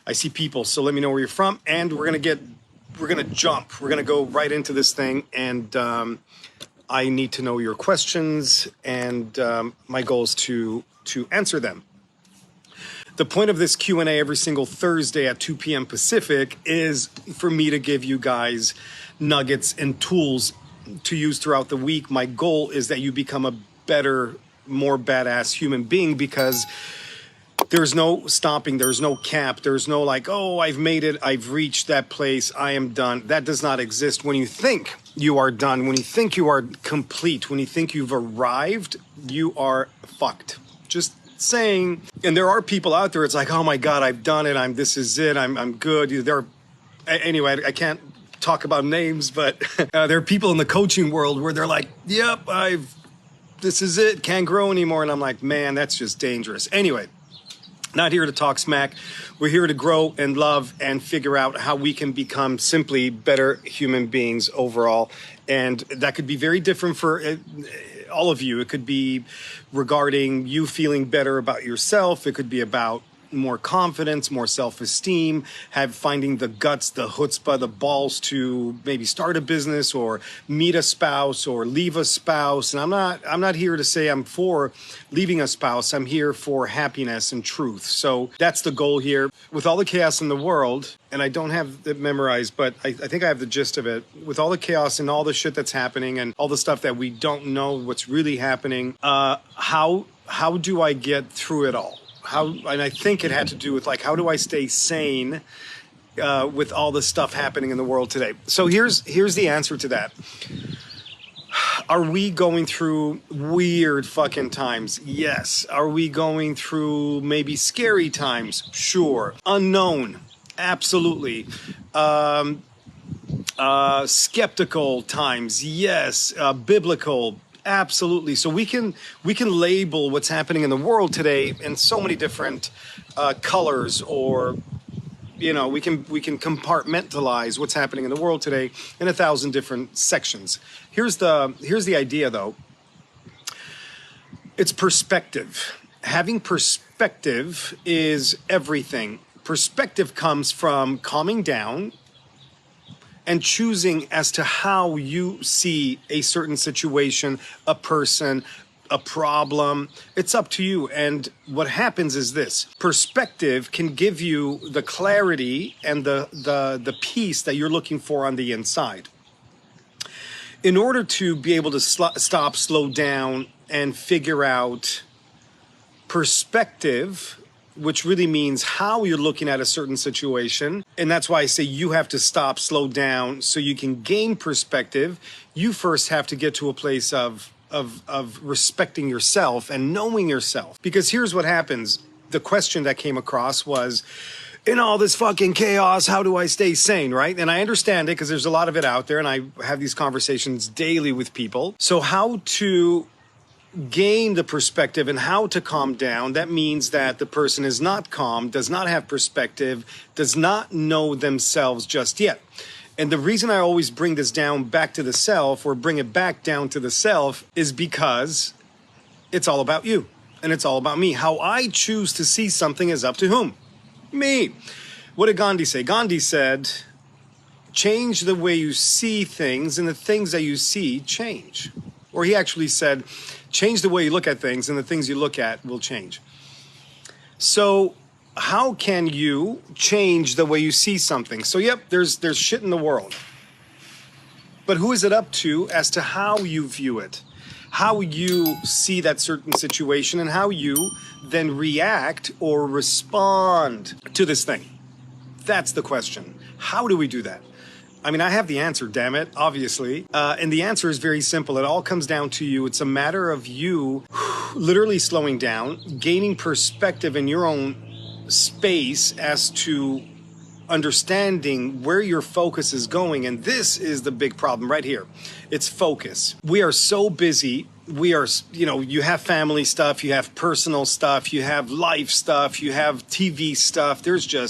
I see people, so let me know where you're from, and we're gonna jump. We're gonna go right into this thing, and I need to know your questions, and my goal is to answer them. The point of this Q&A every single Thursday at 2 p.m. Pacific is for me to give you guys nuggets and tools to use throughout the week. My goal is that you become a better, more badass human being, because there's no stopping, there's no cap, there's no like, oh, I've made it, I've reached that place, I am done. That does not exist. When you think you are done, when you think you are complete, when you think you've arrived, you are fucked. Just saying. And there are people out there, it's like, oh my God, I've done it, this is it, I'm good. Anyway, I can't talk about names, but there are people in the coaching world where they're like, yep, this is it, can't grow anymore. And I'm like, man, that's just dangerous. Anyway, not here to talk smack. We're here to grow and love and figure out how we can become simply better human beings overall. And that could be very different for all of you. It could be regarding you feeling better about yourself. It could be about more confidence, more self-esteem, finding the guts, the chutzpah, the balls to maybe start a business or meet a spouse or leave a spouse. And I'm not here to say I'm for leaving a spouse. I'm here for happiness and truth. So that's the goal here. With all the chaos in the world, and I don't have it memorized, but I think I have the gist of it. With all the chaos and all the shit that's happening and all the stuff that we don't know what's really happening, how do I get through it all? And I think it had to do with like, how do I stay sane with all the stuff happening in the world today? So here's the answer to that. Are we going through weird fucking times? Yes. Are we going through maybe scary times? Sure. Unknown? Absolutely. Skeptical times? Yes. Biblical? Absolutely. So we can label what's happening in the world today in so many different colors, or we can compartmentalize what's happening in the world today in 1,000 different sections. Here's the idea though. It's perspective. Having perspective is everything. Perspective comes from calming down and choosing as to how you see a certain situation, a person, a problem. It's up to you. And what happens is this: perspective can give you the clarity and the peace that you're looking for on the inside. In order to be able to stop, slow down, and figure out perspective, which really means how you're looking at a certain situation. And that's why I say you have to stop, slow down, so you can gain perspective. You first have to get to a place of respecting yourself and knowing yourself. Because here's what happens. The question that came across was, in all this fucking chaos, how do I stay sane, right? And I understand it, because there's a lot of it out there, and I have these conversations daily with people. So how to gain the perspective and how to calm down, that means that the person is not calm, does not have perspective, does not know themselves just yet. And the reason I always bring this down back to the self, or bring it back down to the self, is because it's all about you and it's all about me. How I choose to see something is up to whom? Me. What did Gandhi say? Gandhi said, change the way you see things and the things that you see change. Or he actually said, change the way you look at things and the things you look at will change. So how can you change the way you see something? So yep, there's shit in the world. But who is it up to as to how you view it? How you see that certain situation and how you then react or respond to this thing? That's the question. How do we do that? I mean, I have the answer, damn it, obviously. And the answer is very simple. It all comes down to you. It's a matter of you literally slowing down, gaining perspective in your own space as to understanding where your focus is going. And this is the big problem right here. It's focus. We are so busy. We are, you have family stuff, you have personal stuff, you have life stuff, you have TV stuff.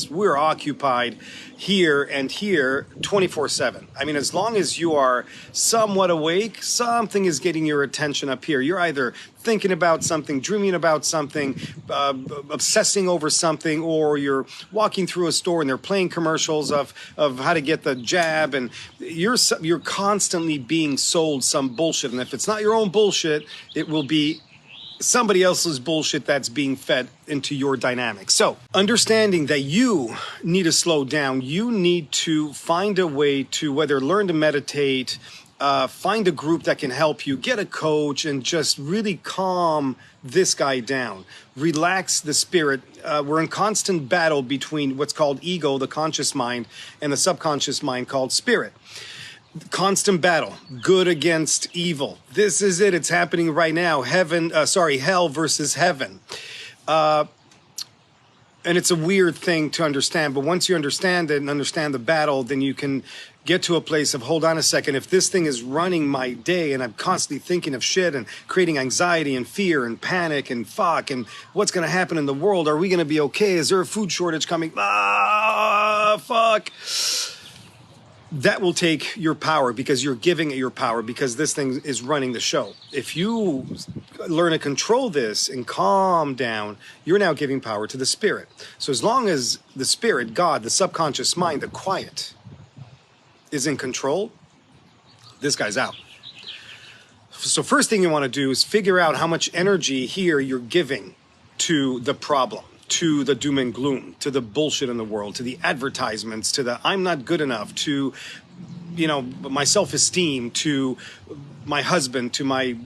We're occupied here and here 24/7. I mean, as long as you are somewhat awake, something is getting your attention up here. You're either thinking about something, dreaming about something, obsessing over something, or you're walking through a store and they're playing commercials of how to get the jab, and you're constantly being sold some bullshit. And if it's not your own bullshit, it will be somebody else's bullshit that's being fed into your dynamic. So understanding that you need to slow down, you need to find a way to whether learn to meditate, find a group that can help you, get a coach, and just really calm this guy down. Relax the spirit. We're in constant battle between what's called ego, the conscious mind, and the subconscious mind called spirit. Constant battle, good against evil. This is it. It's happening right now. Hell versus heaven. And it's a weird thing to understand, but once you understand it and understand the battle, then you can get to a place of, hold on a second, if this thing is running my day and I'm constantly thinking of shit and creating anxiety and fear and panic and fuck and what's going to happen in the world, are we going to be okay? Is there a food shortage coming? Fuck. That will take your power because you're giving it your power because this thing is running the show. If you learn to control this and calm down, you're now giving power to the spirit. So as long as the spirit, God, the subconscious mind, the quiet is in control, this guy's out. So first thing you want to do is figure out how much energy here you're giving to the problem, to the doom and gloom, to the bullshit in the world, to the advertisements, to the I'm not good enough, to, my self-esteem, to my husband, to my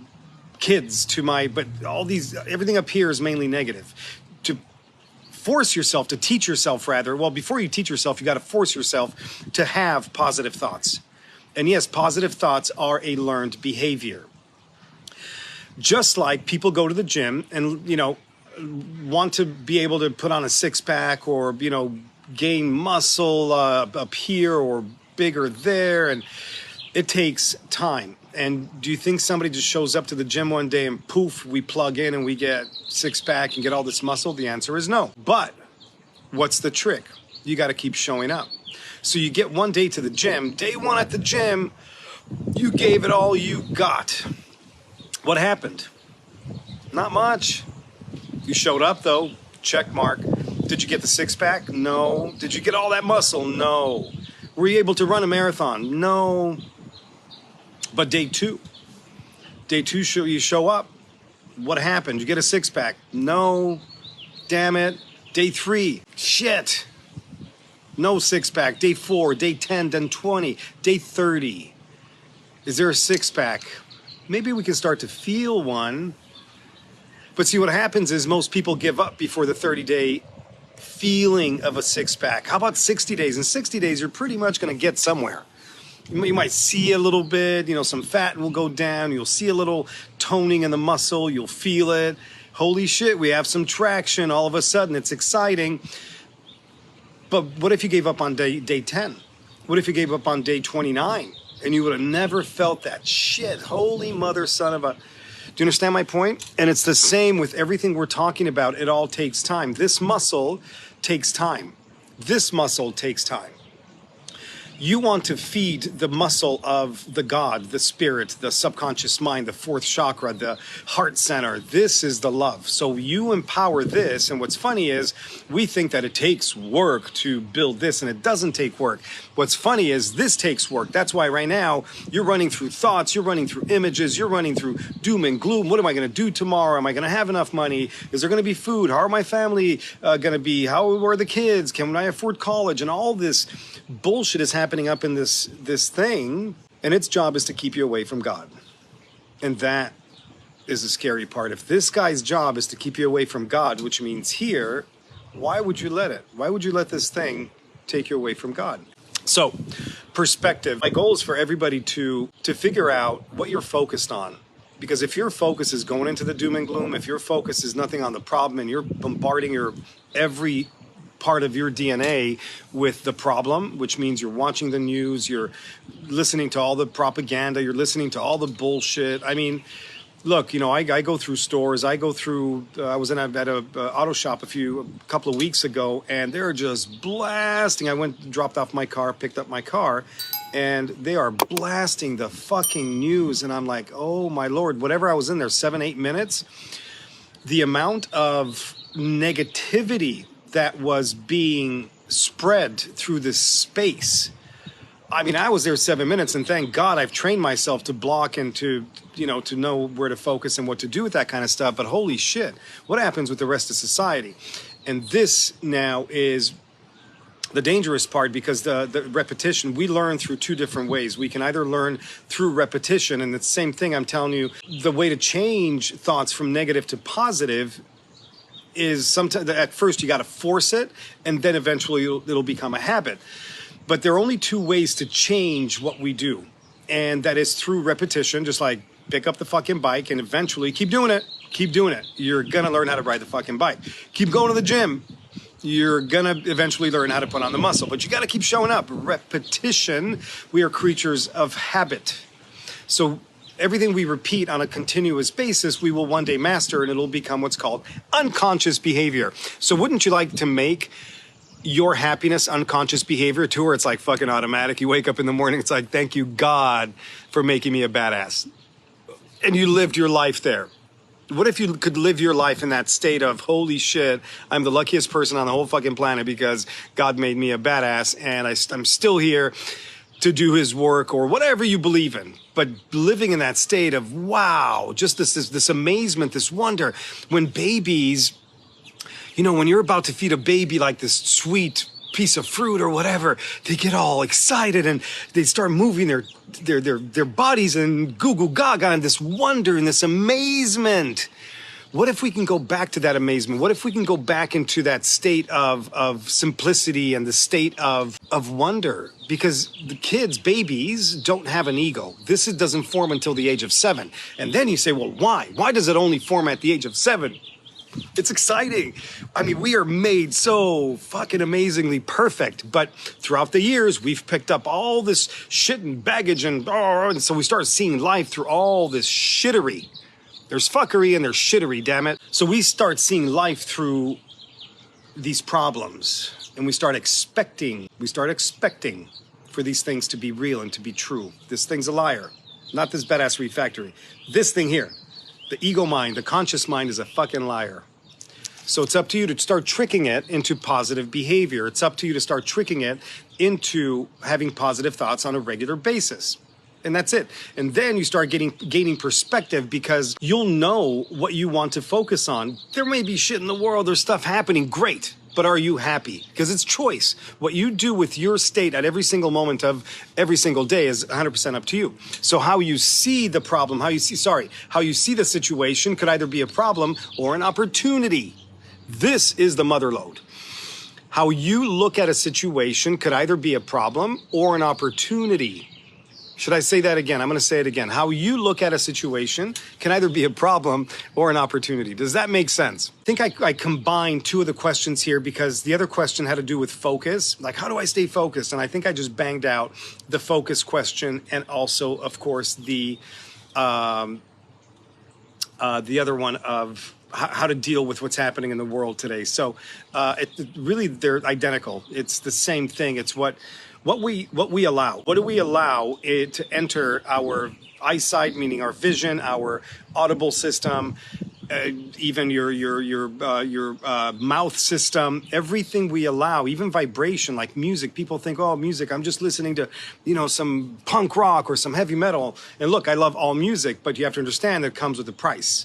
kids, but all these, everything up here is mainly negative. To force yourself, to teach yourself rather, well, before you teach yourself, you got to force yourself to have positive thoughts. And yes, positive thoughts are a learned behavior. Just like people go to the gym and, want to be able to put on a six-pack or, gain muscle up here or bigger there. And it takes time. And do you think somebody just shows up to the gym one day and poof, we plug in and we get six-pack and get all this muscle? The answer is no. But what's the trick? You got to keep showing up. So you get one day to the gym. Day one at the gym, you gave it all you got. What happened? Not much. You showed up though, check mark. Did you get the six-pack? No. Did you get all that muscle? No. Were you able to run a marathon? No. But day two, you show up. What happened? Did you get a six-pack? No. Damn it. Day 3, shit. No six-pack. Day 4, day 10, then 20, day 30. Is there a six-pack? Maybe we can start to feel one. But see, what happens is most people give up before the 30-day feeling of a six-pack. How about 60 days? In 60 days, you're pretty much going to get somewhere. You might see a little bit, some fat will go down. You'll see a little toning in the muscle. You'll feel it. Holy shit, we have some traction. All of a sudden, it's exciting. But what if you gave up on day 10? What if you gave up on day 29? And you would have never felt that shit. Holy mother son of a... Do you understand my point? And it's the same with everything we're talking about. It all takes time. This muscle takes time. This muscle takes time. You want to feed the muscle of the God, the spirit, the subconscious mind, the fourth chakra, the heart center. This is the love. So you empower this. And what's funny is we think that it takes work to build this, and it doesn't take work. What's funny is this takes work. That's why right now you're running through thoughts, you're running through images, you're running through doom and gloom. What am I going to do tomorrow? Am I going to have enough money? Is there going to be food? How are my family going to be? How are the kids? Can I afford college? And all this bullshit is happening up in this thing, and its job is to keep you away from God. And that is the scary part. If this guy's job is to keep you away from God, which means here, why would you let it? Why would you let this thing take you away from God? So, perspective. My goal is for everybody to figure out what you're focused on. Because if your focus is going into the doom and gloom, if your focus is nothing on the problem and you're bombarding your every part of your DNA with the problem, which means you're watching the news, you're listening to all the propaganda, you're listening to all the bullshit. I mean, look, I go through stores. I go through. I was at a auto shop a couple of weeks ago, and they're just blasting. I went, dropped off my car, picked up my car, and they are blasting the fucking news. And I'm like, oh my lord! Whatever I was in there, 7, 8 minutes, the amount of negativity that was being spread through this space. I mean, I was there 7 minutes, and thank God I've trained myself to block and to know where to focus and what to do with that kind of stuff. But holy shit, what happens with the rest of society? And this now is the dangerous part, because the repetition, we learn through two different ways. We can either learn through repetition, and it's the same thing, I'm telling you, the way to change thoughts from negative to positive is sometimes, at first you got to force it, and then eventually it'll become a habit. But there are only two ways to change what we do. And that is through repetition, just like pick up the fucking bike and eventually keep doing it. Keep doing it. You're going to learn how to ride the fucking bike. Keep going to the gym. You're going to eventually learn how to put on the muscle. But you got to keep showing up. Repetition, we are creatures of habit. So everything we repeat on a continuous basis, we will one day master, and it'll become what's called unconscious behavior. So wouldn't you like to make your happiness unconscious behavior too, where it's like fucking automatic? You wake up in the morning, it's like, thank you God for making me a badass. And you lived your life there. What if you could live your life in that state of, holy shit, I'm the luckiest person on the whole fucking planet because God made me a badass, and I'm still here to do his work, or whatever you believe in. But living in that state of, wow, just this amazement, this wonder. When babies, when you're about to feed a baby like this sweet piece of fruit or whatever, they get all excited and they start moving their bodies and goo goo gaga, and this wonder and this amazement. What if we can go back to that amazement? What if we can go back into that state of simplicity and the state of wonder? Because the kids, babies, don't have an ego. This doesn't form until the age of 7. And then you say, well, why? Why does it only form at the age of 7? It's exciting. I mean, we are made so fucking amazingly perfect, but throughout the years, we've picked up all this shit and baggage, and so we start seeing life through all this shittery. There's fuckery and there's shittery, damn it. So we start seeing life through these problems, and we start expecting for these things to be real and to be true. This thing's a liar, not this Badassery Factory. This thing here. The ego mind, the conscious mind, is a fucking liar. So it's up to you to start tricking it into positive behavior. It's up to you to start tricking it into having positive thoughts on a regular basis. And that's it. And then you start gaining perspective, because you'll know what you want to focus on. There may be shit in the world, there's stuff happening, great. But are you happy? Because it's choice. What you do with your state at every single moment of every single day is 100% up to you. So how you see the problem, how you see the situation could either be a problem or an opportunity. This is the mother lode. How you look at a situation could either be a problem or an opportunity. Should I say that again? I'm going to say it again. How you look at a situation can either be a problem or an opportunity. Does that make sense? I think I combined two of the questions here, because the other question had to do with focus. Like, how do I stay focused? And I think I just banged out the focus question, and also, of course, the other one of how to deal with what's happening in the world today. So really, they're identical. It's the same thing. It's what we allow. What do we allow it to enter our eyesight, meaning our vision, our audible system, even your mouth system, everything we allow, even vibration, like music. People think, oh, music, I'm just listening to, some punk rock or some heavy metal. And look, I love all music, but you have to understand that it comes with a price.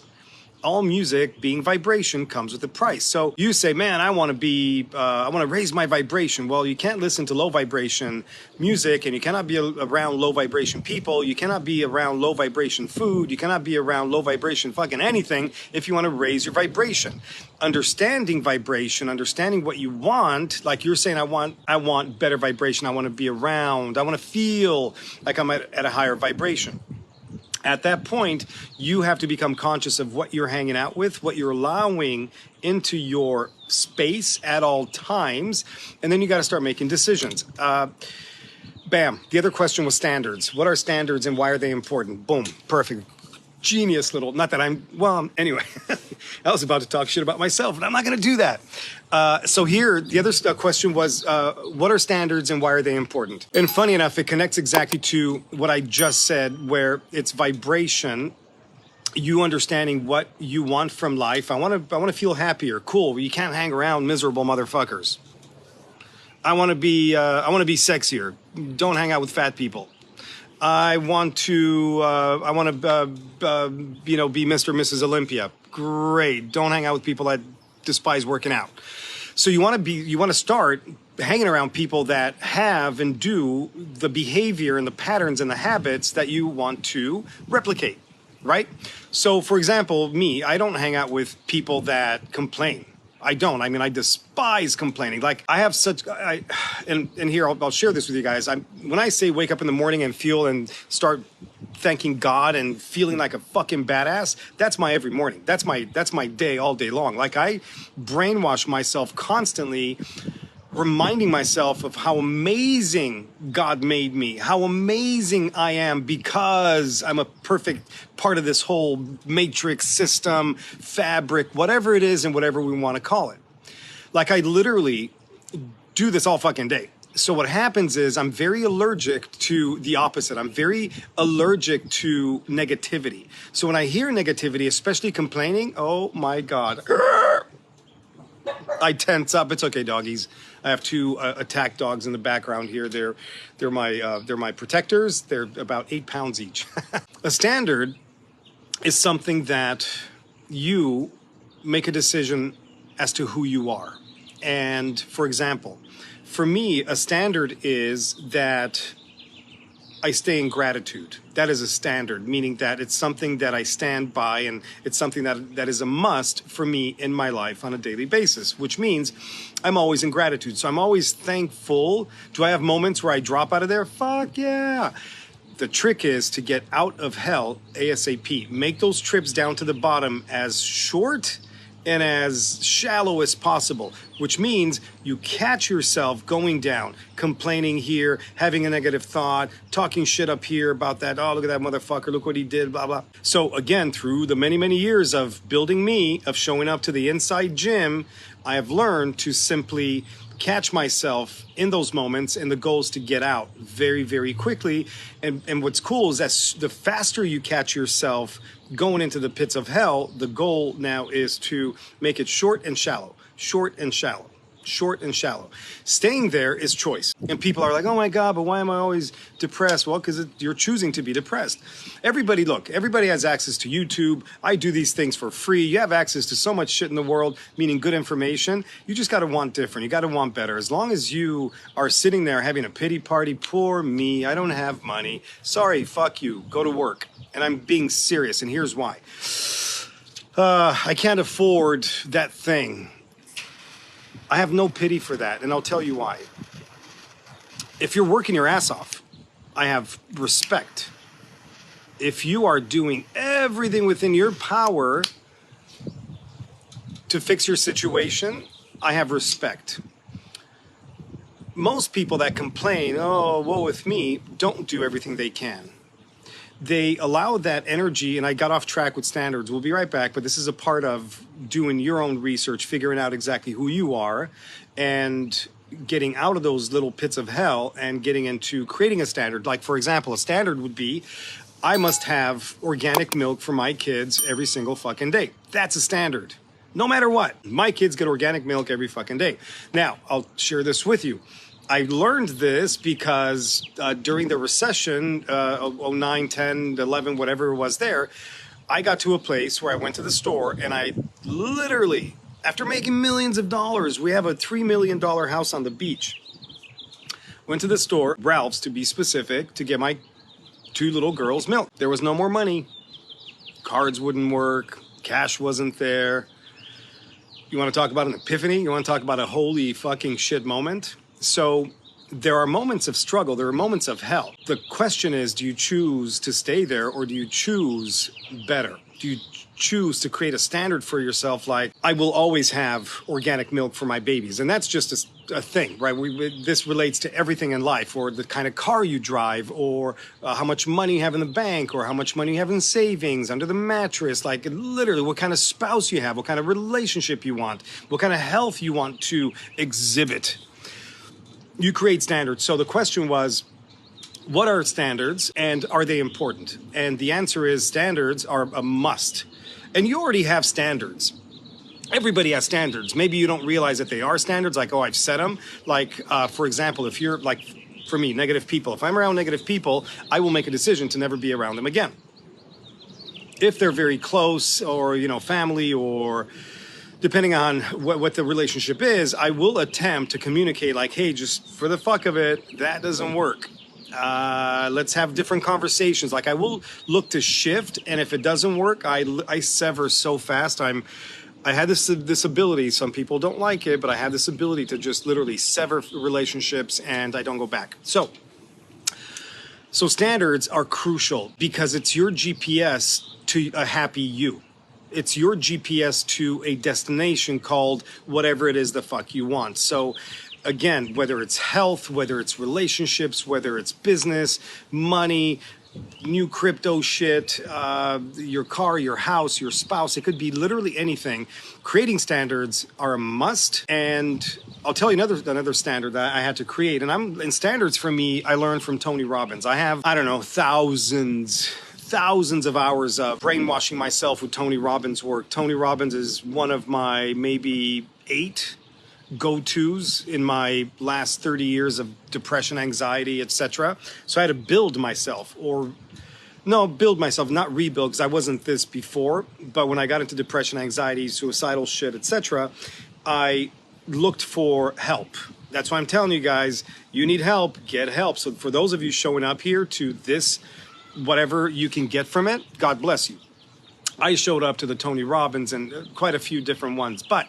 All music, being vibration, comes with a price. So you say, man, I want to raise my vibration. Well, you can't listen to low vibration music, and you cannot be around low vibration people. You cannot be around low vibration food. You cannot be around low vibration fucking anything if you want to raise your vibration. Understanding vibration, understanding what you want, like you're saying, I want better vibration. I want to be around. I want to feel like I'm at a higher vibration. At that point, you have to become conscious of what you're hanging out with, what you're allowing into your space at all times, and then you got to start making decisions. Bam. The other question was standards. What are standards and why are they important? Boom. Perfect. genius little, not that I'm, well, anyway, I was about to talk shit about myself, and I'm not going to do that. So here, the other question was, what are standards and why are they important? And funny enough, it connects exactly to what I just said, where it's vibration, you understanding what you want from life. I want to feel happier. Cool. You can't hang around miserable motherfuckers. I want to be sexier. Don't hang out with fat people. I want to be Mr. and Mrs. Olympia. Great. Don't hang out with people that despise working out. So you want to start hanging around people that have and do the behavior and the patterns and the habits that you want to replicate, right? So for example, me, I don't hang out with people that complain. I don't. I mean, I despise complaining. Like I have such, and here I'll share this with you guys. When I say wake up in the morning and feel and start thanking God and feeling like a fucking badass, that's my every morning. That's my day all day long. Like I brainwash myself constantly, reminding myself of how amazing God made me, how amazing I am because I'm a perfect part of this whole matrix system, fabric, whatever it is and whatever we want to call it. Like I literally do this all fucking day. So what happens is I'm very allergic to the opposite. I'm very allergic to negativity. So when I hear negativity, especially complaining, oh my God, I tense up. It's okay, doggies. I have two attack dogs in the background here. They're my protectors. They're about 8 pounds each. A standard is something that you make a decision as to who you are. And for example, for me, a standard is that I stay in gratitude. That is a standard, meaning that it's something that I stand by and it's something that is a must for me in my life on a daily basis, which means I'm always in gratitude. So I'm always thankful. Do I have moments where I drop out of there? Fuck yeah. The trick is to get out of hell ASAP. Make those trips down to the bottom as short and as shallow as possible, which means you catch yourself going down, complaining here, having a negative thought, talking shit up here about that, oh, look at that motherfucker, look what he did, blah, blah. So again, through the many, many years of building me, of showing up to the inside gym, I have learned to simply catch myself in those moments, and the goal is to get out very, very quickly. And what's cool is that the faster you catch yourself going into the pits of hell, the goal now is to make it short and shallow, short and shallow, short and shallow. Staying there is choice. And people are like, oh my God, but why am I always depressed? Well, because you're choosing to be depressed. Everybody has access to YouTube. I do these things for free. You have access to so much shit in the world, meaning good information. You just got to want different. You got to want better. As long as you are sitting there having a pity party, poor me, I don't have money. Sorry, fuck you, go to work. And I'm being serious, and here's why. I can't afford that thing. I have no pity for that, and I'll tell you why. If you're working your ass off, I have respect. If you are doing everything within your power to fix your situation, I have respect. Most people that complain, oh, woe with me, don't do everything they can. They allow that energy, and I got off track with standards. We'll be right back, but this is a part of doing your own research, figuring out exactly who you are, and getting out of those little pits of hell and getting into creating a standard. Like, for example, a standard would be, I must have organic milk for my kids every single fucking day. That's a standard. No matter what, my kids get organic milk every fucking day. Now, I'll share this with you. I learned this because during the recession, 09, 10, 11, whatever it was there, I got to a place where I went to the store and I literally, after making millions of dollars, we have a $3 million house on the beach. Went to the store, Ralph's to be specific, to get my 2 little girls milk. There was no more money. Cards wouldn't work. Cash wasn't there. You want to talk about an epiphany? You want to talk about a holy fucking shit moment? So there are moments of struggle. There are moments of hell. The question is, do you choose to stay there or do you choose better? do you choose to create a standard for yourself, like, I will always have organic milk for my babies? And that's just a thing, right? This relates to everything in life, or the kind of car you drive, or how much money you have in the bank, or how much money you have in savings, under the mattress, like literally what kind of spouse you have, what kind of relationship you want, what kind of health you want to exhibit. You create standards. So the question was, what are standards and are they important? And the answer is standards are a must. And you already have standards. Everybody has standards. Maybe you don't realize that they are standards, like, oh, I've set them. Like, for example, if you're, like, for me, negative people. If I'm around negative people, I will make a decision to never be around them again. If they're very close, or, you know, family, or depending on what the relationship is, I will attempt to communicate, like, hey, just for the fuck of it, that doesn't work. Let's have different conversations. Like, I will look to shift, and if it doesn't work, I sever so fast. I had this ability. Some people don't like it, but I have this ability to just literally sever relationships, and I don't go back. So standards are crucial because it's your GPS to a happy you. It's your GPS to a destination called whatever it is the fuck you want. So again, whether it's health, whether it's relationships, whether it's business, money, new crypto shit, your car, your house, your spouse, it could be literally anything. Creating standards are a must. And I'll tell you another standard that I had to create. And standards for me, I learned from Tony Robbins. I have, I don't know, thousands of hours of brainwashing myself with Tony Robbins work. Tony Robbins is one of my maybe 8 go-tos in my last 30 years of depression, anxiety, etc. So I had to build myself, not rebuild, because I wasn't this before. But when I got into depression, anxiety, suicidal shit, etc., I looked for help. That's why I'm telling you guys, you need help, get help. So for those of you showing up here to this, whatever you can get from it, God bless you. I showed up to the Tony Robbins and quite a few different ones, but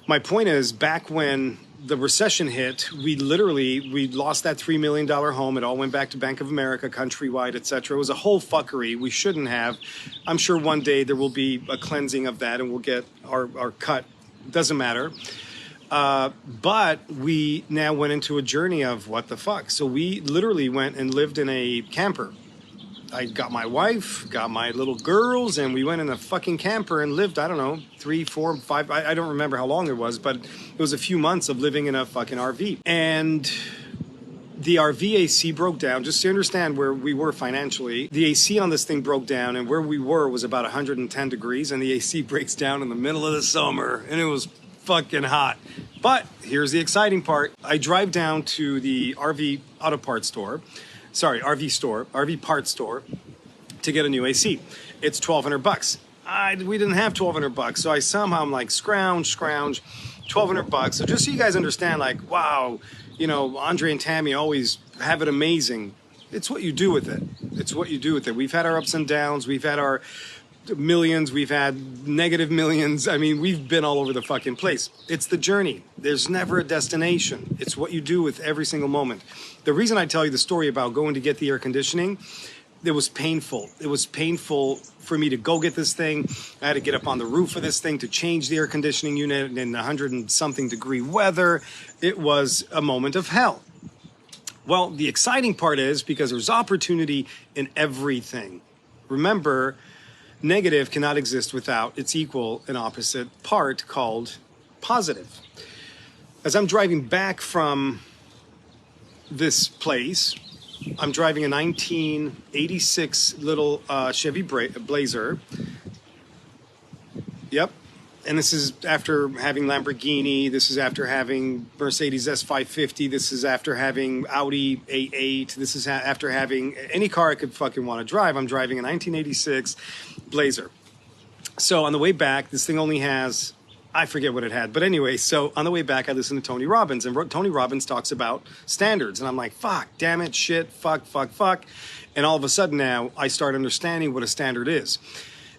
my point is, back when the recession hit, we lost that $3 million home. It all went back to Bank of America, Countrywide, etc. It was a whole fuckery. We shouldn't have. I'm sure one day there will be a cleansing of that and we'll get our cut. Doesn't matter. But we now went into a journey of what the fuck. So we literally went and lived in a camper. I got my wife, got my little girls, and we went in a fucking camper and lived, I don't know, 3, 4, 5, I don't remember how long it was, but it was a few months of living in a fucking RV. And the RV AC broke down. Just to understand where we were financially, the AC on this thing broke down, and where we were was about 110 degrees, and the AC breaks down in the middle of the summer, and it was fucking hot. But here's the exciting part. I drive down to the RV parts store, to get a new AC. It's $1,200. We didn't have $1,200, so I'm like, scrounge, $1,200. So just so you guys understand, like, wow, you know, Andre and Tammy always have it amazing. It's what you do with it. We've had our ups and downs. We've had our millions. We've had negative millions. I mean, we've been all over the fucking place. It's the journey. There's never a destination. It's what you do with every single moment. The reason I tell you the story about going to get the air conditioning, it was painful. It was painful for me to go get this thing. I had to get up on the roof of this thing to change the air conditioning unit in 100 and something degree weather. It was a moment of hell. Well, the exciting part is, because there's opportunity in everything. Remember, negative cannot exist without its equal and opposite part called positive. As I'm driving back from this place, I'm driving a 1986 little Chevy Blazer. Yep. And this is after having Lamborghini. This is after having Mercedes S550. This is after having Audi A8. This is after having any car I could fucking want to drive. I'm driving a 1986 Blazer. So on the way back, this thing only has, I forget what it had. But anyway, so on the way back, I listened to Tony Robbins. And Tony Robbins talks about standards. And I'm like, fuck, damn it, shit, fuck. And all of a sudden now, I start understanding what a standard is.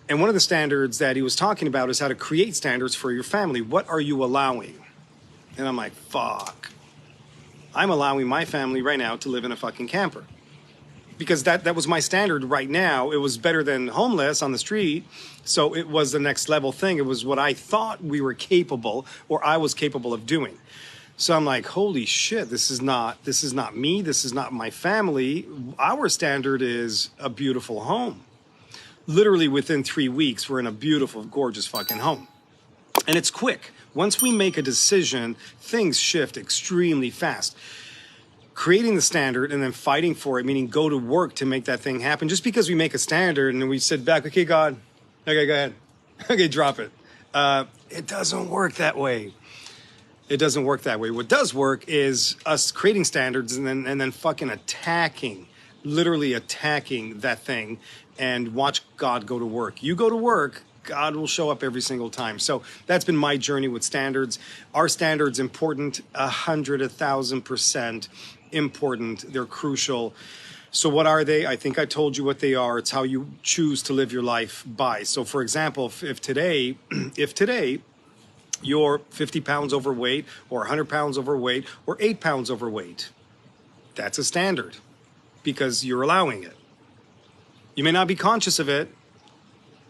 And one of the standards that he was talking about is how to create standards for your family. What are you allowing? And I'm like, fuck. I'm allowing my family right now to live in a fucking camper. because that was my standard right now. It was better than homeless on the street. So it was the next level thing. It was what I thought we were capable, or I was capable of doing. So I'm like, holy shit, this is not me. This is not my family. Our standard is a beautiful home. Literally within 3 weeks, we're in a beautiful, gorgeous fucking home. And it's quick. Once we make a decision, things shift extremely fast. Creating the standard and then fighting for it, meaning go to work to make that thing happen. Just because we make a standard and then we sit back, okay, God, okay, go ahead. Okay, drop it. It doesn't work that way. It doesn't work that way. What does work is us creating standards and then fucking attacking, literally attacking that thing, and watch God go to work. You go to work, God will show up every single time. So that's been my journey with standards. Are standards important? 1,000% important. They're crucial. So what are they? I think I told you what they are. It's how you choose to live your life by. So for example, if today you're 50 pounds overweight, or 100 pounds overweight, or 8 pounds overweight, that's a standard because you're allowing it. You may not be conscious of it.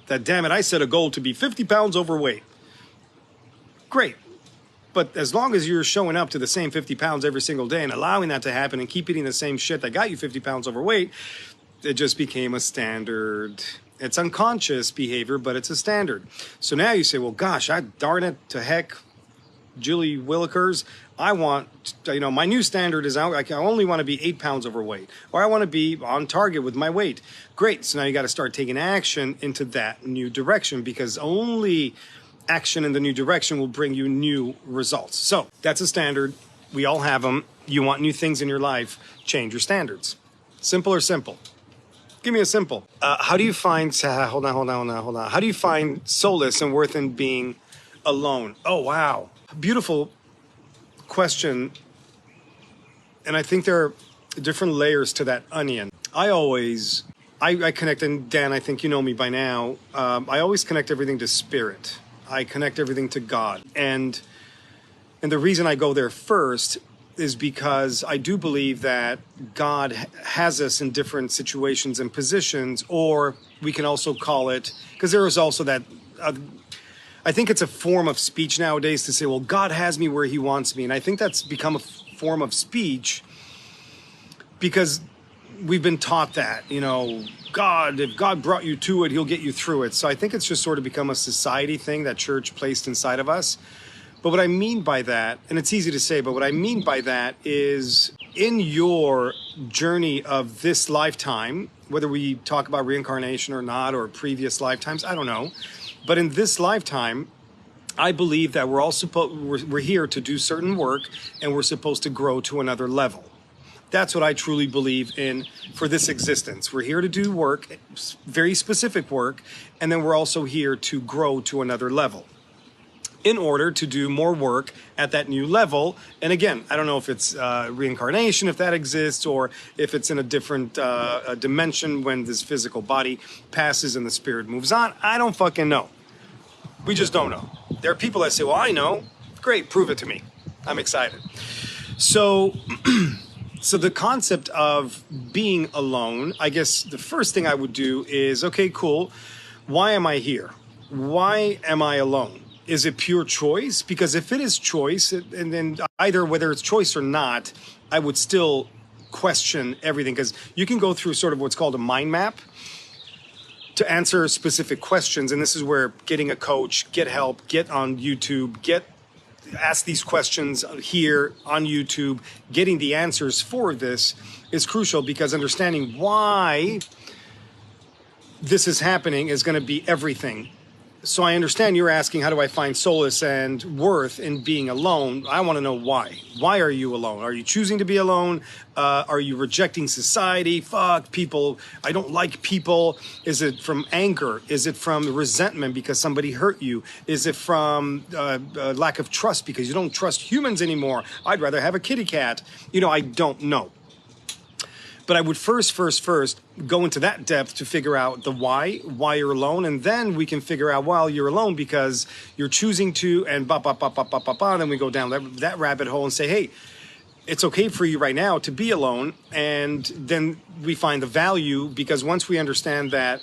That, damn it, I set a goal to be 50 pounds overweight. Great. But as long as you're showing up to the same 50 pounds every single day and allowing that to happen and keep eating the same shit that got you 50 pounds overweight, it just became a standard. It's unconscious behavior, but it's a standard. So now you say, well, gosh, darn it to heck, Julie Willikers, I want, my new standard is I only want to be 8 pounds overweight, or I want to be on target with my weight. Great. So now you got to start taking action into that new direction, because only action in the new direction will bring you new results. So that's a standard. We all have them. You want new things in your life, change your standards. Simple or simple? Give me a simple. How do you find, hold on. How do you find solace and worth in being alone? Oh, wow. Beautiful question. And I think there are different layers to that onion. I connect, and Dan, I think you know me by now. I always connect everything to spirit. I connect everything to God. And the reason I go there first is because I do believe that God has us in different situations and positions, or we can also call it, because there is also that, I think it's a form of speech nowadays to say, well, God has me where he wants me. And I think that's become a form of speech because we've been taught that, God, if God brought you to it, he'll get you through it. So I think it's just sort of become a society thing that church placed inside of us. But what I mean by that, and it's easy to say, but what I mean by that is in your journey of this lifetime, whether we talk about reincarnation or not, or previous lifetimes, I don't know. But in this lifetime, I believe that we're here to do certain work, and we're supposed to grow to another level. That's what I truly believe in for this existence. We're here to do work, very specific work, and then we're also here to grow to another level in order to do more work at that new level. And again, I don't know if it's reincarnation, if that exists, or if it's in a different dimension when this physical body passes and the spirit moves on. I don't fucking know. We just don't know. There are people that say, well, I know. Great, prove it to me. I'm excited. So the concept of being alone, I guess the first thing I would do is, okay, cool. Why am I here? Why am I alone? Is it pure choice? Because if it is choice, and then either whether it's choice or not, I would still question everything, because you can go through sort of what's called a mind map to answer specific questions. And this is where getting a coach, get help, get on YouTube, ask these questions here on YouTube, getting the answers for this is crucial, because understanding why this is happening is going to be everything. So I understand you're asking, how do I find solace and worth in being alone? I want to know why. Why are you alone? Are you choosing to be alone? Are you rejecting society? Fuck people. I don't like people. Is it from anger? Is it from resentment because somebody hurt you? Is it from lack of trust because you don't trust humans anymore? I'd rather have a kitty cat. I don't know. But I would first go into that depth to figure out the why you're alone. And then we can figure out, well, you're alone because you're choosing to, and and then we go down that rabbit hole and say, hey, it's okay for you right now to be alone. And then we find the value, because once we understand that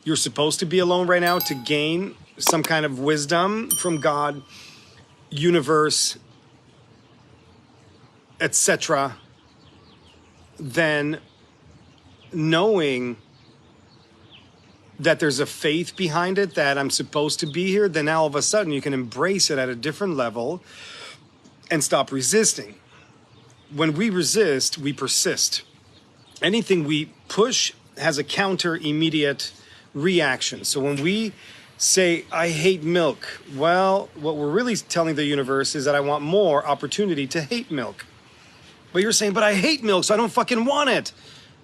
you're supposed to be alone right now to gain some kind of wisdom from God, universe, etc., then knowing that there's a faith behind it, that I'm supposed to be here, then all of a sudden you can embrace it at a different level and stop resisting. When we resist, we persist. Anything we push has a counter immediate reaction. So when we say, I hate milk, well, what we're really telling the universe is that I want more opportunity to hate milk. But you're saying, but I hate milk, so I don't fucking want it.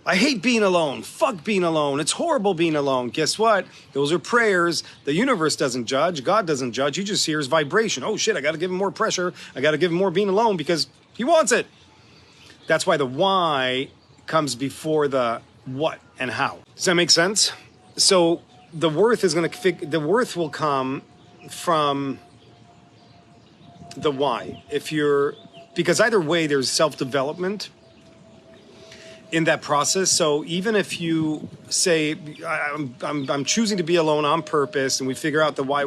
I hate being alone. Fuck being alone. It's horrible being alone. Guess what? Those are prayers. The universe doesn't judge. God doesn't judge. He just hears vibration. Oh shit, I got to give him more pressure. I got to give him more being alone because he wants it. That's why the why comes before the what and how. Does that make sense? So the worth is going to the worth will come from the why. Because either way, there's self-development in that process. So even if you say, I'm choosing to be alone on purpose, and we figure out the why,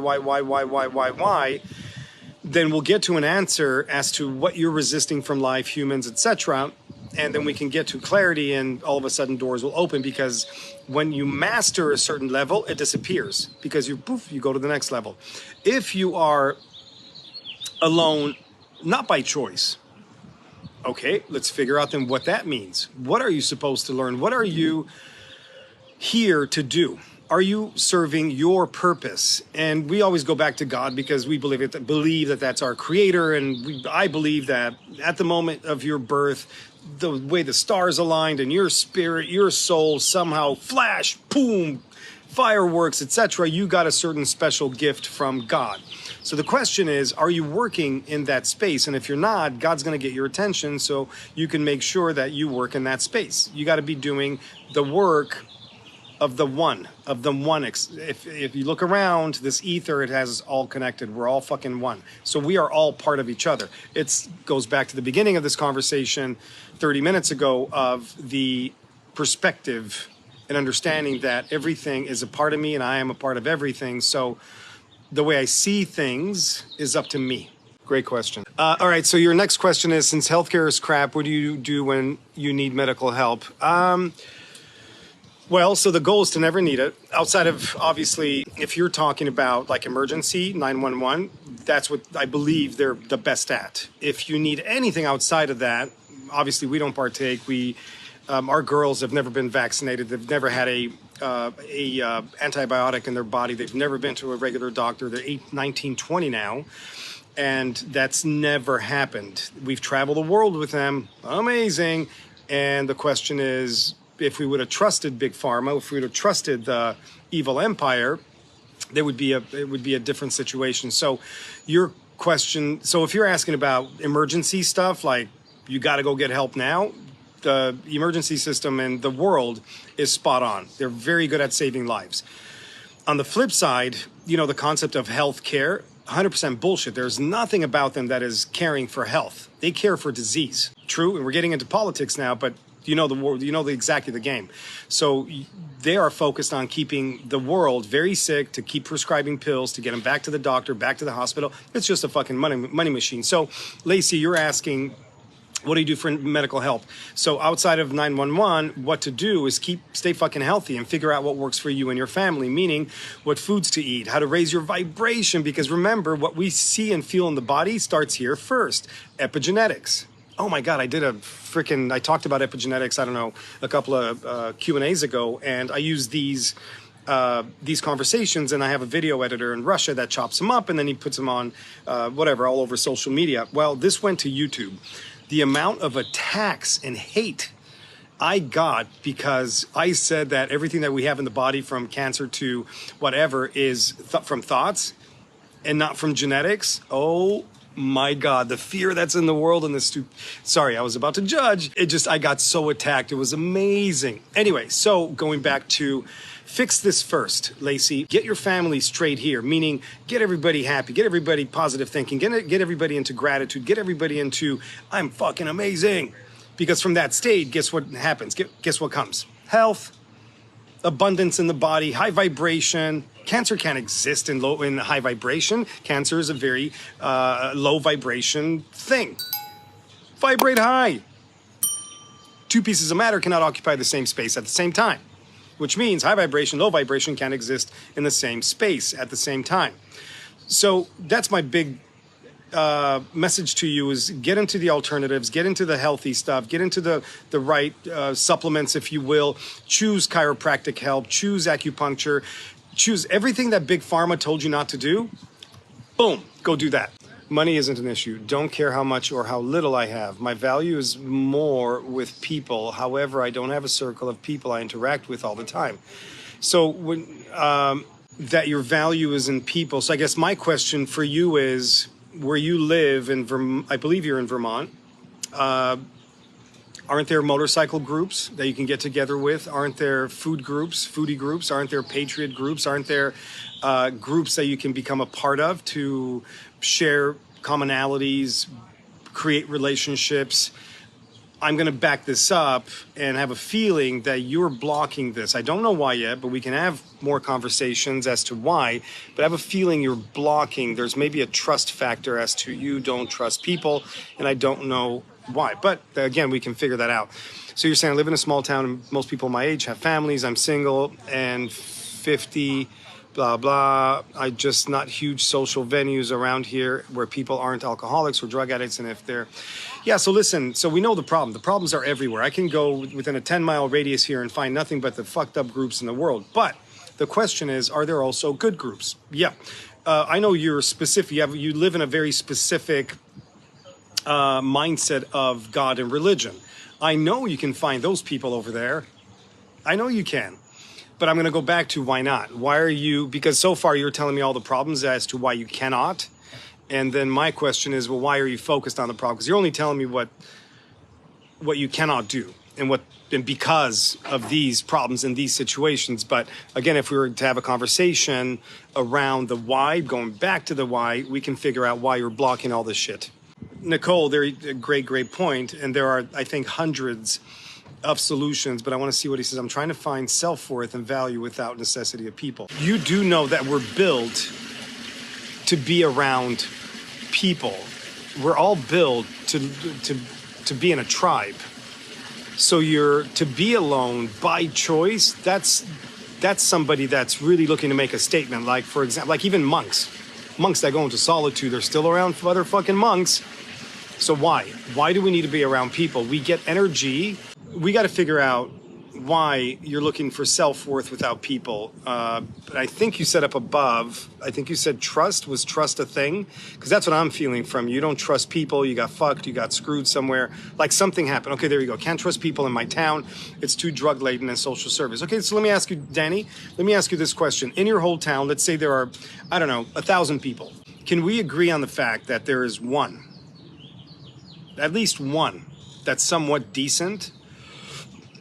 then we'll get to an answer as to what you're resisting from life, humans, etc. And then we can get to clarity, and all of a sudden doors will open, because when you master a certain level, it disappears because you go to the next level. If you are alone, not by choice, okay, let's figure out then what that means. What are you supposed to learn? What are you here to do? Are you serving your purpose? And we always go back to God because we believe that that's our creator. And I believe that at the moment of your birth, the way the stars aligned and your spirit, your soul somehow flash, boom, fireworks, etc., you got a certain special gift from God. So the question is, are you working in that space? And if you're not, God's going to get your attention so you can make sure that you work in that space. You got to be doing the work of the one. If you look around this ether, it has us all connected. We're all fucking one. So we are all part of each other. It goes back to the beginning of this conversation 30 minutes ago of the perspective and understanding that everything is a part of me and I am a part of everything. So the way I see things is up to me. Great question. All right, so your next question is, since healthcare is crap, what do you do when you need medical help? Well, so the goal is to never need it. Outside of, obviously, if you're talking about like emergency, 911, that's what I believe they're the best at. If you need anything outside of that, obviously we don't partake. Our girls have never been vaccinated. They've never had a antibiotic in their body. They've never been to a regular doctor. They're 19, 20 now. And that's never happened. We've traveled the world with them. Amazing. And the question is, if we would have trusted Big Pharma, if we would have trusted the evil empire, it would be a different situation. So your question, so if you're asking about emergency stuff, like you got to go get help now, the emergency system in the world is spot on. They're very good at saving lives. On the flip side, the concept of health care, 100% bullshit. There's nothing about them that is caring for health. They care for disease. True, and we're getting into politics now, but exactly the game. So they are focused on keeping the world very sick, to keep prescribing pills, to get them back to the doctor, back to the hospital. It's just a fucking money machine. So, Lacey, you're asking, what do you do for medical help? So outside of 911, what to do is stay fucking healthy and figure out what works for you and your family, meaning what foods to eat, how to raise your vibration, because remember, what we see and feel in the body starts here first. Epigenetics. Oh my God, I talked about epigenetics, I don't know, a couple of Q&As ago, and I use these conversations, and I have a video editor in Russia that chops them up, and then he puts them on, all over social media. Well, this went to YouTube. The amount of attacks and hate I got because I said that everything that we have in the body, from cancer to whatever, is from thoughts and not from genetics. Oh my God, the fear that's in the world and sorry, I was about to judge. I got so attacked. It was amazing. Anyway, so going back to Fix this first, Lacey. Get your family straight here, meaning get everybody happy, get everybody positive thinking, get everybody into gratitude, get everybody into, I'm fucking amazing. Because from that state, guess what happens? Guess what comes? Health, abundance in the body, high vibration. Cancer can't exist in high vibration. Cancer is a very low vibration thing. Vibrate high. Two pieces of matter cannot occupy the same space at the same time, which means high vibration, low vibration can't exist in the same space at the same time. So that's my big message to you is get into the alternatives, get into the healthy stuff, get into the right supplements, if you will. Choose chiropractic help, choose acupuncture, choose everything that Big Pharma told you not to do. Boom, go do that. Money isn't an issue. Don't care how much or how little I have. My value is more with people. However, I don't have a circle of people I interact with all the time. So when that your value is in people. So I guess my question for you is, where you live in I believe you're in Vermont, aren't there motorcycle groups that you can get together with? Aren't there foodie groups? Aren't there patriot groups? Aren't there groups that you can become a part of to share commonalities, create relationships? I'm going to back this up and have a feeling that you're blocking this. I don't know why yet, but we can have more conversations as to why. But I have a feeling you're blocking. There's maybe a trust factor as to you don't trust people, and I don't know why. But again, we can figure that out. So you're saying I live in a small town, and most people my age have families. I'm single and 50. Blah, blah. I just not huge social venues around here where people aren't alcoholics or drug addicts. And if they're, yeah, so listen, so we know the problem. The problems are everywhere. I can go within a 10-mile radius here and find nothing but the fucked up groups in the world. But the question is, are there also good groups? Yeah. I know you're specific. You live in a very specific mindset of God and religion. I know you can find those people over there. I know you can. But I'm going to go back to why not? Why are you, because so far you're telling me all the problems as to why you cannot. And then my question is, well, why are you focused on the problem? Because you're only telling me what you cannot do and because of these problems in these situations. But again, if we were to have a conversation around the why, going back to the why, we can figure out why you're blocking all this shit. Nicole, they're a great point. And there are, I think, hundreds of solutions, but I want to see what he says. I'm trying to find self-worth and value without necessity of people. You do know that we're built to be around people. We're all built to be in a tribe. So you're to be alone by choice. That's somebody that's really looking to make a statement. Like, for example, like even monks that go into solitude, they're still around other fucking monks. So why do we need to be around people? We get energy. We got to figure out why you're looking for self-worth without people. But I think you said up above, I think you said trust. Was trust a thing? Because that's what I'm feeling from you. You don't trust people. You got fucked. You got screwed somewhere. Like something happened. Okay, there you go. Can't trust people in my town. It's too drug-laden and social service. Okay, so let me ask you, Danny, let me ask you this question. In your whole town, let's say there are, I don't know, 1,000 people. Can we agree on the fact that there is one, at least one, that's somewhat decent,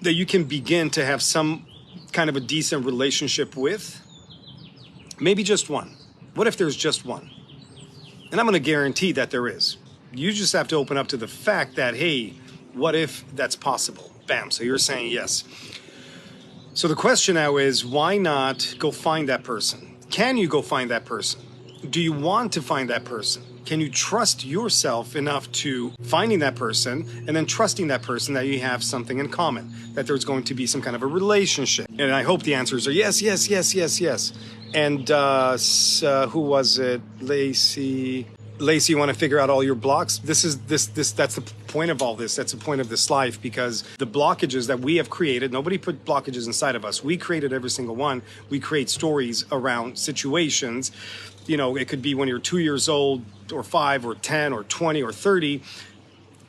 that you can begin to have some kind of a decent relationship with? Maybe just one. What if there's just one? And I'm going to guarantee that there is. You just have to open up to the fact that, hey, what if that's possible? Bam. So you're saying yes. So the question now is, why not go find that person? Can you go find that person? Do you want to find that person? Can you trust yourself enough to finding that person and then trusting that person that you have something in common, that there's going to be some kind of a relationship? And I hope the answers are yes, yes, yes, yes, yes. And who was it? Lacey, you want to figure out all your blocks? That's the point of all this. That's the point of this life, because the blockages that we have created, nobody put blockages inside of us. We created every single one. We create stories around situations. You know, it could be when you're 2 years old or 5 or 10 or 20 or 30.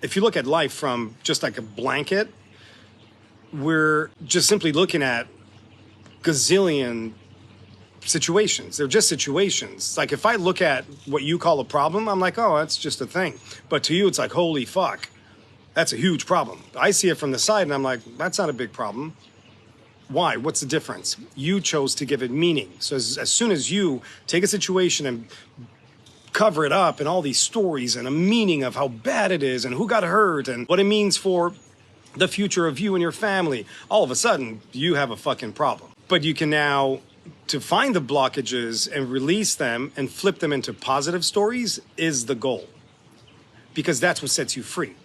If you look at life from just like a blanket, we're just simply looking at gazillion situations. They're just situations. Like if I look at what you call a problem, I'm like, oh, that's just a thing. But to you, it's like, holy fuck, that's a huge problem. I see it from the side and I'm like, that's not a big problem. Why? What's the difference? You chose to give it meaning. So as soon as you take a situation and cover it up and all these stories and a meaning of how bad it is and who got hurt and what it means for the future of you and your family, all of a sudden you have a fucking problem. But you can now, to find the blockages and release them and flip them into positive stories is the goal, because that's what sets you free.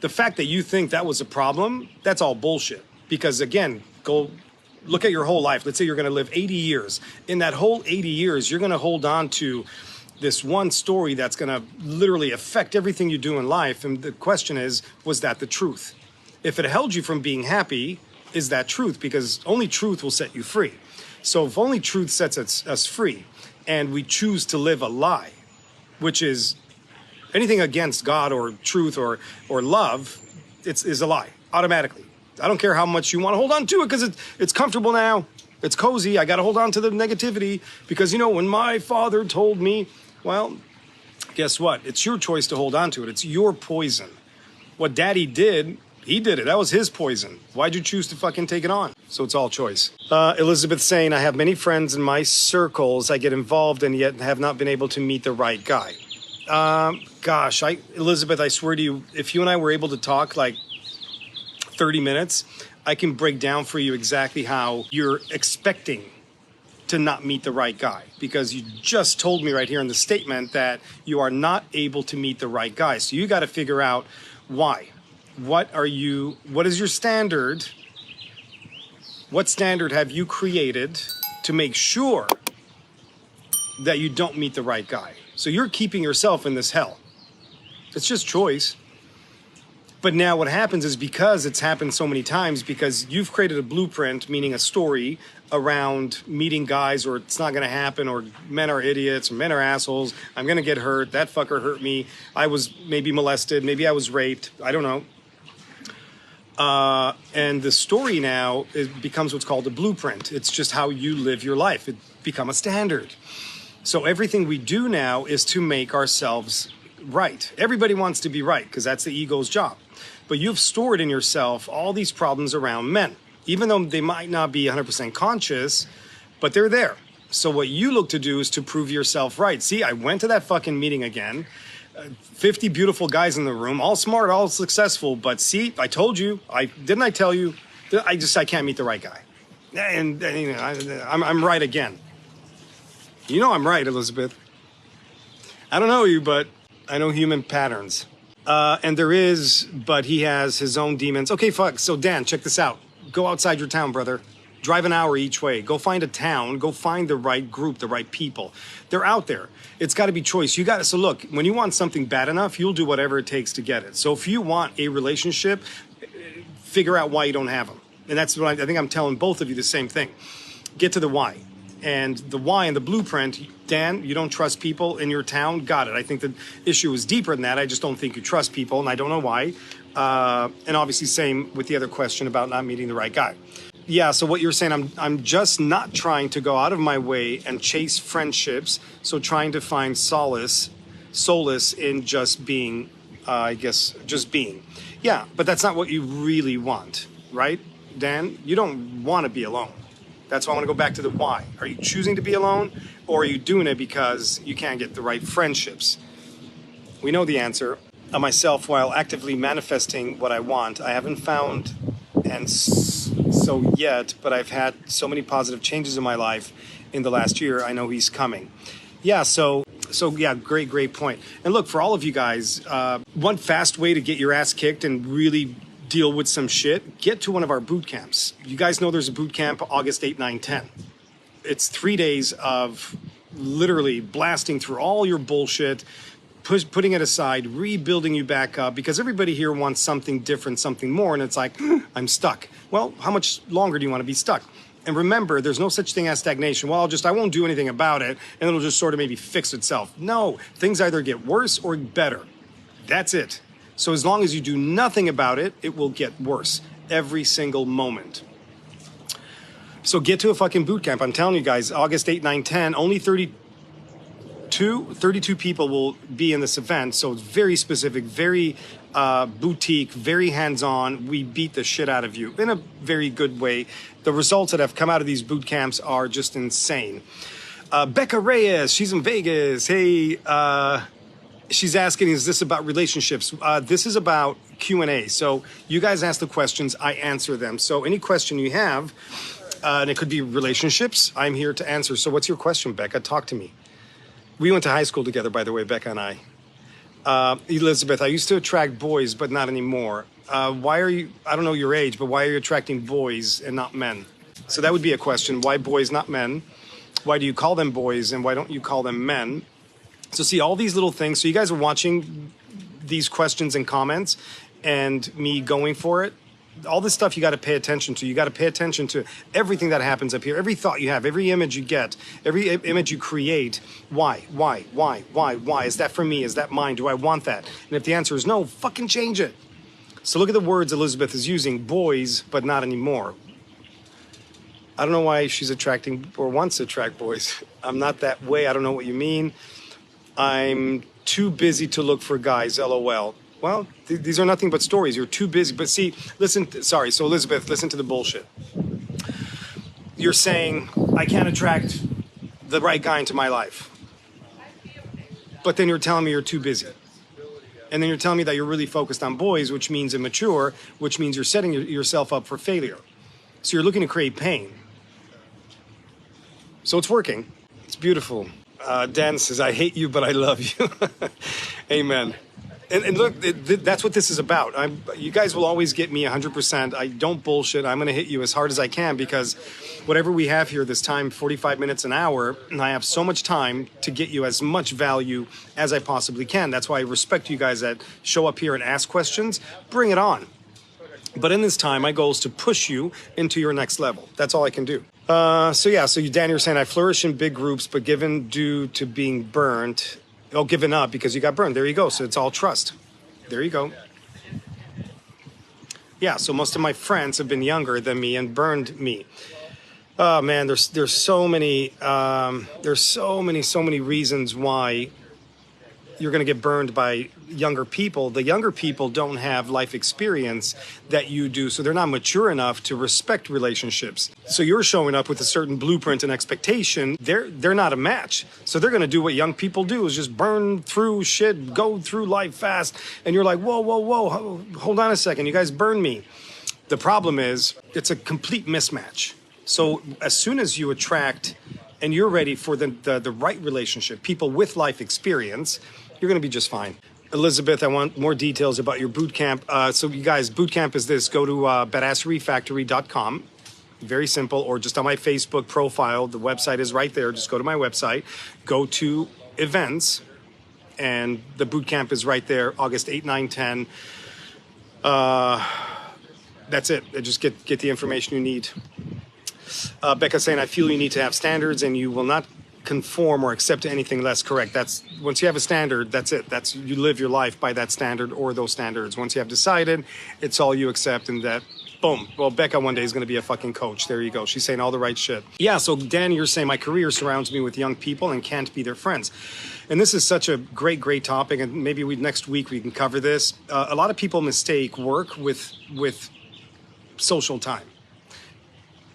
The fact that you think that was a problem, that's all bullshit. Because again, go look at your whole life. Let's say you're going to live 80 years. In that whole 80 years, you're going to hold on to this one story that's going to literally affect everything you do in life. And the question is, was that the truth? If it held you from being happy, is that truth? Because only truth will set you free. So if only truth sets us free, and we choose to live a lie, which is anything against God or truth or love, is a lie automatically. I don't care how much you want to hold on to it, because it's comfortable now. It's cozy. I got to hold on to the negativity because, when my father told me, well, guess what? It's your choice to hold on to it. It's your poison. What daddy did, he did it. That was his poison. Why'd you choose to fucking take it on? So it's all choice. Elizabeth saying, I have many friends in my circles I get involved in, yet have not been able to meet the right guy. Elizabeth, I swear to you, if you and I were able to talk like 30 minutes, I can break down for you exactly how you're expecting to not meet the right guy, because you just told me right here in the statement that you are not able to meet the right guy. So you got to figure out why. What is your standard? What standard have you created to make sure that you don't meet the right guy? So you're keeping yourself in this hell. It's just choice. But now what happens is, because it's happened so many times, because you've created a blueprint, meaning a story around meeting guys, or it's not going to happen, or men are idiots, or men are assholes, I'm going to get hurt, that fucker hurt me, I was maybe molested, maybe I was raped, I don't know. And the story now becomes what's called a blueprint. It's just how you live your life. It becomes a standard. So everything we do now is to make ourselves right. Everybody wants to be right, because that's the ego's job. But you've stored in yourself all these problems around men, even though they might not be 100% conscious, but they're there. So what you look to do is to prove yourself right. See, I went to that fucking meeting again. 50 beautiful guys in the room, all smart, all successful. But see, I told you, didn't I tell you? I can't meet the right guy. And I'm right again. I'm right, Elizabeth. I don't know you, but I know human patterns. But he has his own demons. Okay, fuck. So Dan, check this out. Go outside your town, brother. Drive an hour each way. Go find a town. Go find the right group, the right people. They're out there. It's got to be choice. So look, when you want something bad enough, you'll do whatever it takes to get it. So if you want a relationship, figure out why you don't have them. And that's what I think I'm telling both of you the same thing. Get to the why. And the why and the blueprint, Dan, you don't trust people in your town? Got it. I think the issue is deeper than that. I just don't think you trust people, and I don't know why. And obviously same with the other question about not meeting the right guy. Yeah, so what you're saying, I'm just not trying to go out of my way and chase friendships, so trying to find solace in just being, just being. Yeah, but that's not what you really want, right, Dan? You don't want to be alone. That's why I want to go back to the why. Are you choosing to be alone, or are you doing it because you can't get the right friendships? We know the answer. Myself, while actively manifesting what I want, I haven't found so yet, but I've had so many positive changes in my life in the last year. I know he's coming. Yeah, so yeah, great point. And look, for all of you guys, one fast way to get your ass kicked and really deal with some shit, get to one of our boot camps. You guys know there's a boot camp August 8, 9, 10. It's 3 days of literally blasting through all your bullshit, putting it aside, rebuilding you back up, because everybody here wants something different, something more, and it's like, I'm stuck. Well, how much longer do you want to be stuck? And remember, there's no such thing as stagnation. Well, I won't do anything about it, and it'll just sort of maybe fix itself. No, things either get worse or better. That's it. So as long as you do nothing about it, it will get worse every single moment. So get to a fucking boot camp. I'm telling you guys, August 8, 9, 10, only 32 32 people will be in this event. So it's very specific, very boutique, very hands-on. We beat the shit out of you in a very good way. The results that have come out of these boot camps are just insane. Becca Reyes, she's in Vegas. Hey, she's asking, is this about relationships? This is about Q&A. So you guys ask the questions, I answer them. So any question you have, and it could be relationships, I'm here to answer. So what's your question, Becca? Talk to me. We went to high school together, by the way, Becca and I. Elizabeth, I used to attract boys, but not anymore. Why are you, I don't know your age, but why are you attracting boys and not men? So that would be a question. Why boys, not men? Why do you call them boys and why don't you call them men? So see all these little things. So you guys are watching these questions and comments and me going for it. All this stuff you got to pay attention to. You got to pay attention to everything that happens up here, every thought you have, every image you get, every image you create. Why? Is that for me? Is that mine? Do I want that? And if the answer is no, fucking change it. So look at the words Elizabeth is using, boys, but not anymore. I don't know why she's attracting or wants to attract boys. I'm not that way. I don't know what you mean. I'm too busy to look for guys, LOL. Well, these are nothing but stories. You're too busy. But see, listen, sorry. So Elizabeth, listen to the bullshit. You're saying, I can't attract the right guy into my life. But then you're telling me you're too busy. And then you're telling me that you're really focused on boys, which means immature, which means you're setting yourself up for failure. So you're looking to create pain. So it's working. It's beautiful. Dan says, I hate you, but I love you. Amen. And look, that's what this is about. You guys will always get me 100%. I don't bullshit. I'm going to hit you as hard as I can because whatever we have here this time, 45 minutes an hour, and I have so much time to get you as much value as I possibly can. That's why I respect you guys that show up here and ask questions. Bring it on. But in this time, my goal is to push you into your next level. That's all I can do. So you, Dan, you're saying I flourish in big groups, but given due to being burned, given up because you got burned. There you go. So it's all trust. There you go. Yeah. So most of my friends have been younger than me and burned me. Oh man, there's so many reasons why you're going to get burned by younger people. The younger people don't have life experience that you do, so they're not mature enough to respect relationships. So you're showing up with a certain blueprint and expectation. They're not a match. So they're going to do what young people do, is just burn through shit, go through life fast. And you're like, whoa, hold on a second. You guys burn me. The problem is it's a complete mismatch. So as soon as you attract and you're ready for the right relationship, people with life experience, you're going to be just fine. Elizabeth, I want more details about your boot camp. So you guys, boot camp is this. Go to badasseryfactory.com. Very simple. Or just on my Facebook profile. The website is right there. Just go to my website. Go to events. And the boot camp is right there. August 8, 9, 10. That's it. Just get the information you need. Becca saying, I feel you need to have standards and you will not conform or accept anything less. Correct. That's once you have a standard, that's it. That's you live your life by that standard or those standards. Once you have decided, it's all you accept, and that boom. Well, Becca one day is going to be a fucking coach. There you go. She's saying all the right shit. Yeah. So Dan, you're saying my career surrounds me with young people and can't be their friends. And this is such a great topic. And maybe next week we can cover this. A lot of people mistake work with social time.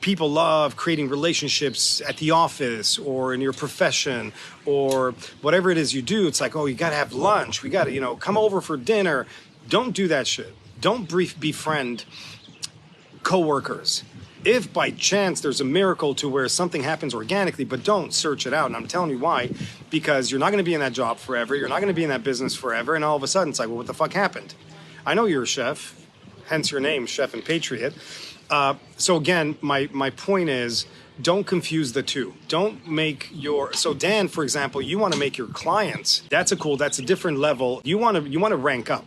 People love creating relationships at the office or in your profession or whatever it is you do. It's like, oh, you got to have lunch. We got to, come over for dinner. Don't do that shit. Don't befriend coworkers. If by chance there's a miracle to where something happens organically, but don't search it out. And I'm telling you why, because you're not going to be in that job forever. You're not going to be in that business forever. And all of a sudden it's like, well, what the fuck happened? I know you're a chef, hence your name, Chef and Patriot. So again, my point is, don't confuse the two. Don't make so Dan, for example, you want to make your clients, that's a different level. You want to rank up.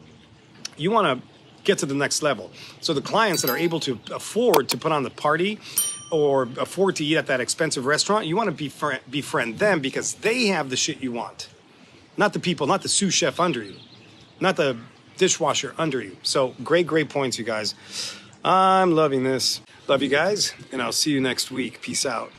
You want to get to the next level. So the clients that are able to afford to put on the party or afford to eat at that expensive restaurant, you want to befriend them because they have the shit you want. Not the people, not the sous chef under you, not the dishwasher under you. So great points, you guys. I'm loving this. Love you guys, and I'll see you next week. Peace out.